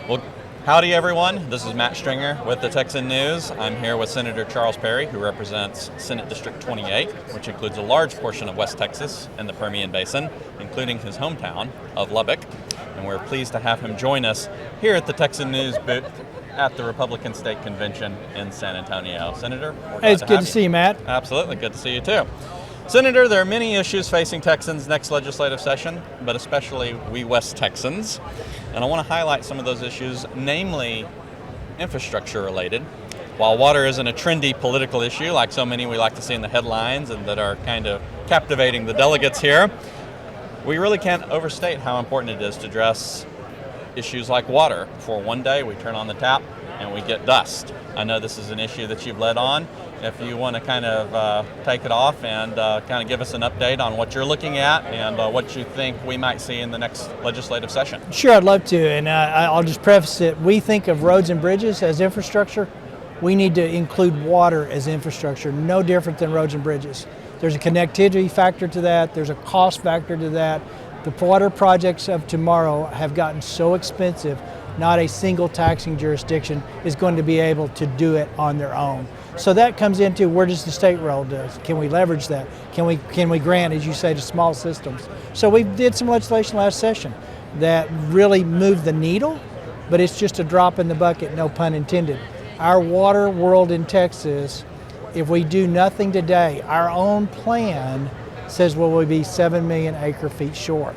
Well, howdy everyone. This is Matt Stringer with the Texan News. I'm here with Senator Charles Perry, who represents Senate District 28, which includes a large portion of West Texas and the Permian Basin, including his hometown of Lubbock. And we're pleased to have him join us here at the Texan News booth at the Republican State Convention in San Antonio. Senator, we're glad It's good to see you, Matt. Absolutely, good to see you too. Senator, there are many issues facing Texans next legislative session, but especially we West Texans. And I want to highlight some of those issues, namely infrastructure related. While water isn't a trendy political issue like so many we like to see in the headlines and that are kind of captivating the delegates here, we really can't overstate how important it is to address issues like water. For one day we turn on the tap and we get dust. I know this is an issue that you've led on. If you want to kind of take it off and kind of give us an update on what you're looking at and what you think we might see in the next legislative session. Sure, I'd love to, and I'll just preface it. We think of roads and bridges as infrastructure. We need to include water as infrastructure, no different than roads and bridges. There's a connectivity factor to that. There's a cost factor to that. The water projects of tomorrow have gotten so expensive, not a single taxing jurisdiction is going to be able to do it on their own. So that comes into where does the state role do? Can we leverage that? Can we grant, as you say, to small systems? So we did some legislation last session that really moved the needle, but it's just a drop in the bucket, no pun intended. Our water world in Texas, if we do nothing today, our own plan says we'll be 7 million acre feet short.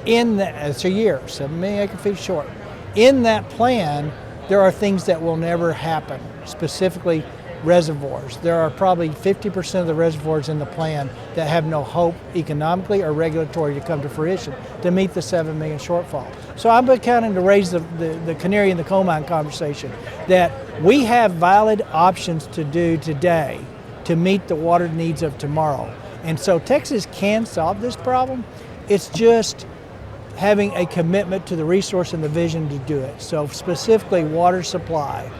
It's a year, 7 million acre feet short. In that plan, there are things that will never happen, specifically reservoirs. There are probably 50% of the reservoirs in the plan that have no hope economically or regulatory to come to fruition to meet the 7 million shortfall. So I'm counting to raise the canary in the coal mine conversation that we have valid options to do today to meet the water needs of tomorrow. And so Texas can solve this problem. It's just having a commitment to the resource and the vision to do it. So specifically water supply.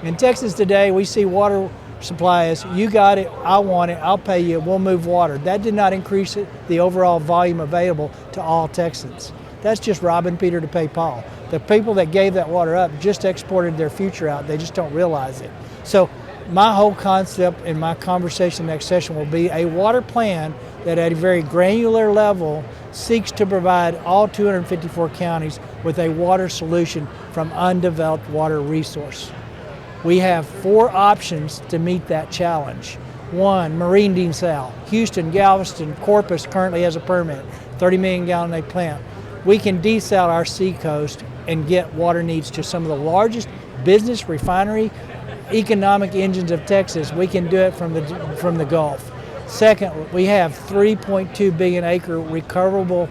In Texas today, we see water supply as, you got it, I want it, I'll pay you, we'll move water. That did not increase the overall volume available to all Texans. That's just robbing Peter to pay Paul. The people that gave that water up just exported their future out. They just don't realize it. So my whole concept in my conversation next session will be a water plan that at a very granular level seeks to provide all 254 counties with a water solution from undeveloped water resource. We have 4 options to meet that challenge. 1, marine desal. Houston, Galveston, Corpus currently has a permit, 30 million gallon a plant. We can desal our seacoast and get water needs to some of the largest business, refinery, economic engines of Texas. We can do it from the Gulf. Second, we have 3.2 billion acre recoverable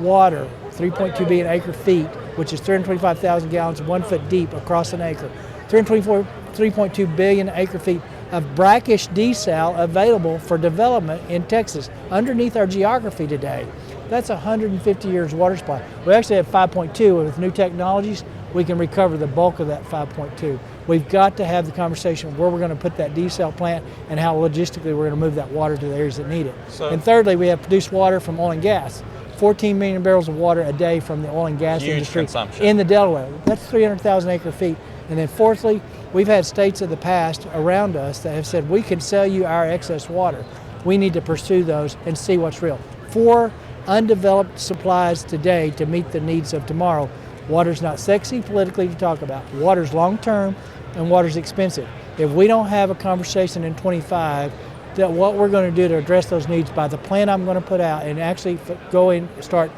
water, 3.2 billion acre feet, which is 325,000 gallons 1 foot deep across an acre. 3.2 billion acre feet of brackish desal available for development in Texas underneath our geography today. That's 150 years water supply. We actually have 5.2, and with new technologies, we can recover the bulk of that 5.2. We've got to have the conversation where we're going to put that desal plant and how logistically we're going to move that water to the areas that need it. And thirdly, we have produced water from oil and gas. 14 million barrels of water a day from the oil and gas industry in the Delaware. That's 300,000 acre feet. And then fourthly, we've had states of the past around us that have said, we can sell you our excess water. We need to pursue those and see what's real. 4 undeveloped supplies today to meet the needs of tomorrow. Water's not sexy politically to talk about. Water's long-term and water's expensive. If we don't have a conversation in 25 that what we're going to do to address those needs by the plan I'm going to put out and actually go and start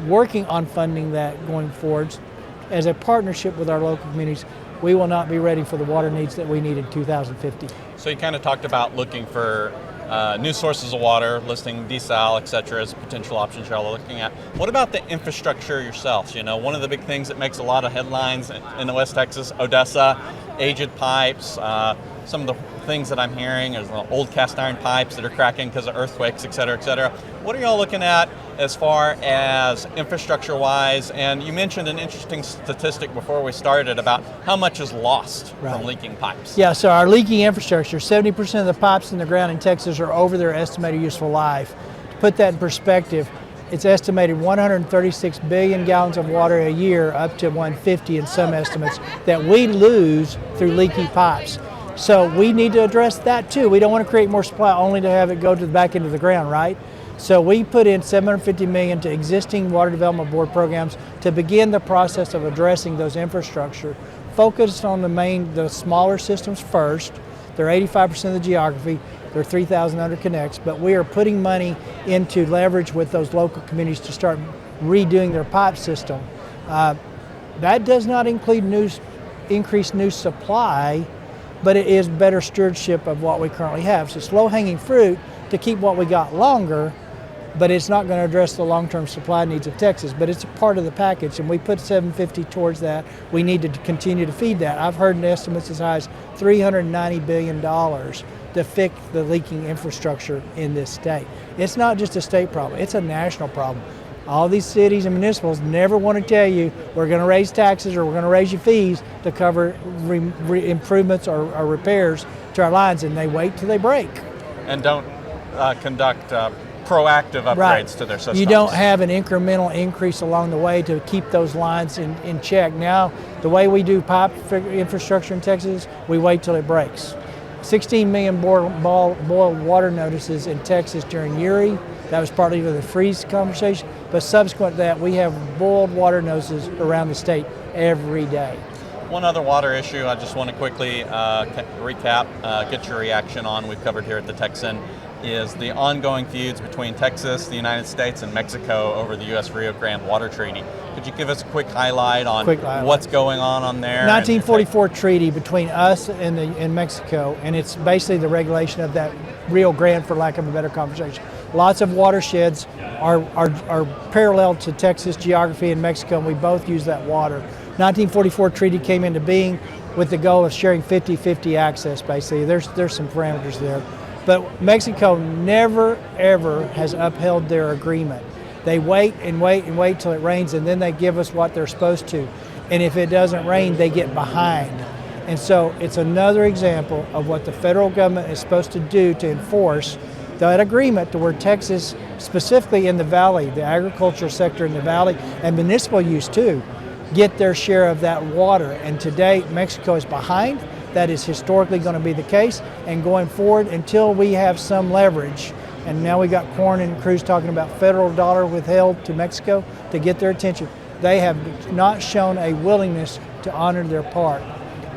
working on funding that going forwards as a partnership with our local communities, we will not be ready for the water needs that we need in 2050. So you kind of talked about looking for new sources of water, listing desal, et cetera, as potential options y'all are looking at. What about the infrastructure yourselves? You know, one of the big things that makes a lot of headlines in the West Texas, Odessa, aged pipes, some of the things that I'm hearing is old cast iron pipes that are cracking because of earthquakes, et cetera, et cetera. What are y'all looking at as far as infrastructure-wise? And you mentioned an interesting statistic before we started about how much is lost from leaking pipes. Yeah, so our leaking infrastructure, 70% of the pipes in the ground in Texas are over their estimated useful life. To put that in perspective, It's estimated 136 billion gallons of water a year, up to 150 in some estimates, that we lose through leaky pipes. So we need to address that too. We don't want to create more supply only to have it go to the back end of the ground, right? So we put in $750 million to existing Water Development Board programs to begin the process of addressing those infrastructure, focused on the smaller systems first. They're 85% of the geography. There are 3,000 underconnects, but we are putting money into leverage with those local communities to start redoing their pipe system. That does not include increased new supply, but it is better stewardship of what we currently have. So it's low-hanging fruit to keep what we got longer, but it's not going to address the long-term supply needs of Texas, but it's a part of the package, and we put $750 towards that. We need to continue to feed that. I've heard estimates as high as $390 billion to fix the leaking infrastructure in this state. It's not just a state problem, it's a national problem. All these cities and municipals never want to tell you we're going to raise taxes or we're going to raise your fees to cover improvements or repairs to our lines, and they wait till they break. And don't conduct proactive upgrades to their systems. You don't have an incremental increase along the way to keep those lines in check. Now, the way we do pipe infrastructure in Texas, we wait till it breaks. 16 million boiled water notices in Texas during Uri. That was partly with the freeze conversation, but subsequent to that, we have boiled water notices around the state every day. One other water issue I just want to quickly recap, get your reaction on, we've covered here at the Texan, is the ongoing feuds between Texas, the United States, and Mexico over the U.S. Rio Grande Water Treaty. Could you give us a quick highlight on what's going on there? 1944 treaty between us and Mexico, and it's basically the regulation of that Rio Grande, for lack of a better conversation. Lots of watersheds are parallel to Texas geography and Mexico, and we both use that water. 1944 treaty came into being with the goal of sharing 50-50 access, basically. There's some parameters there. But Mexico never, ever has upheld their agreement. They wait and wait and wait till it rains, and then they give us what they're supposed to. And if it doesn't rain, they get behind. And so it's another example of what the federal government is supposed to do to enforce that agreement, to where Texas, specifically in the valley, the agricultural sector in the valley, and municipal use too, get their share of that water. And today, Mexico is behind. That is historically going to be the case, and going forward until we have some leverage. And now we got Corn and Cruz talking about federal dollar withheld to Mexico to get their attention. They have not shown a willingness to honor their part.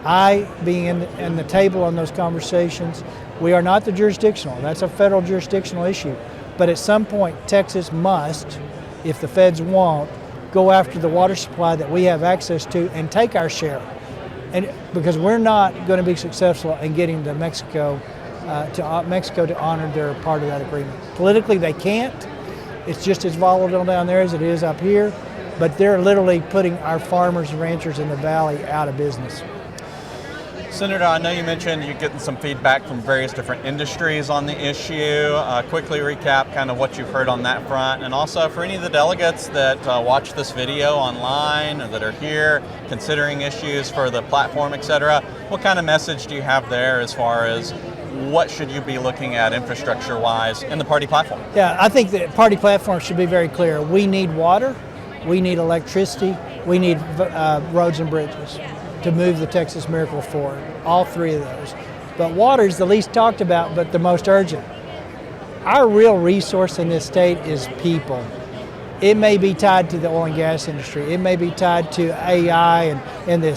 I, being in the table on those conversations, we are not the jurisdictional. That's a federal jurisdictional issue. But at some point, Texas must, if the feds won't, go after the water supply that we have access to and take our share. And because we're not going to be successful in getting to Mexico to honor their part of that agreement. Politically, they can't. It's just as volatile down there as it is up here, but they're literally putting our farmers and ranchers in the valley out of business. Senator, I know you mentioned you're getting some feedback from various different industries on the issue. Quickly recap kind of what you've heard on that front, and also for any of the delegates that watch this video online or that are here considering issues for the platform, etc., what kind of message do you have there as far as what should you be looking at infrastructure-wise in the party platform? Yeah, I think the party platform should be very clear. We need water, we need electricity, we need roads and bridges to move the Texas miracle forward, all three of those. But water is the least talked about, but the most urgent. Our real resource in this state is people. It may be tied to the oil and gas industry. It may be tied to AI and the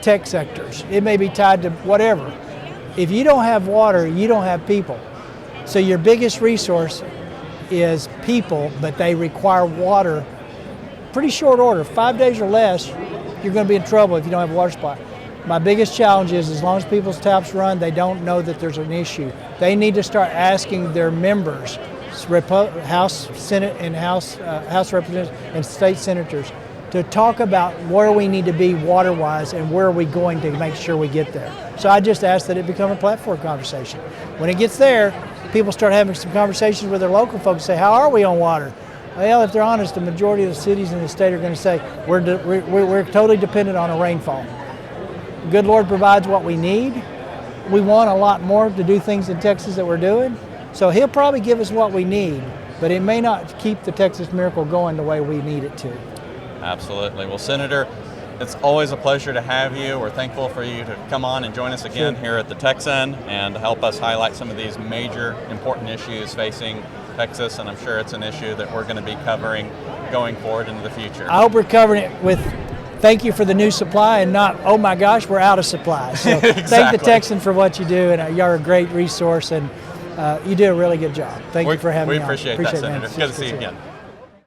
tech sectors. It may be tied to whatever. If you don't have water, you don't have people. So your biggest resource is people, but they require water. Pretty short order, 5 days or less, you're going to be in trouble if you don't have a water supply. My biggest challenge is as long as people's taps run, they don't know that there's an issue. They need to start asking their members, House, Senate, and House Representatives and state senators, to talk about where we need to be water-wise and where are we going to make sure we get there. So I just ask that it become a platform conversation. When it gets there, people start having some conversations with their local folks, say, how are we on water? Well, if they're honest, the majority of the cities in the state are going to say, we're totally dependent on a rainfall. Good Lord provides what we need. We want a lot more to do things in Texas that we're doing. So he'll probably give us what we need, but it may not keep the Texas Miracle going the way we need it to. Absolutely. Well, Senator, it's always a pleasure to have you. We're thankful for you to come on and join us again here at the Texan and help us highlight some of these major important issues facing Texas, and I'm sure it's an issue that we're going to be covering going forward into the future. I hope we're covering it with thank you for the new supply and not, oh my gosh, we're out of supply. So Exactly. Thank the Texan for what you do, and you're a great resource, and you do a really good job. Thank you for having me on. We appreciate that, Senator. Good to see you again.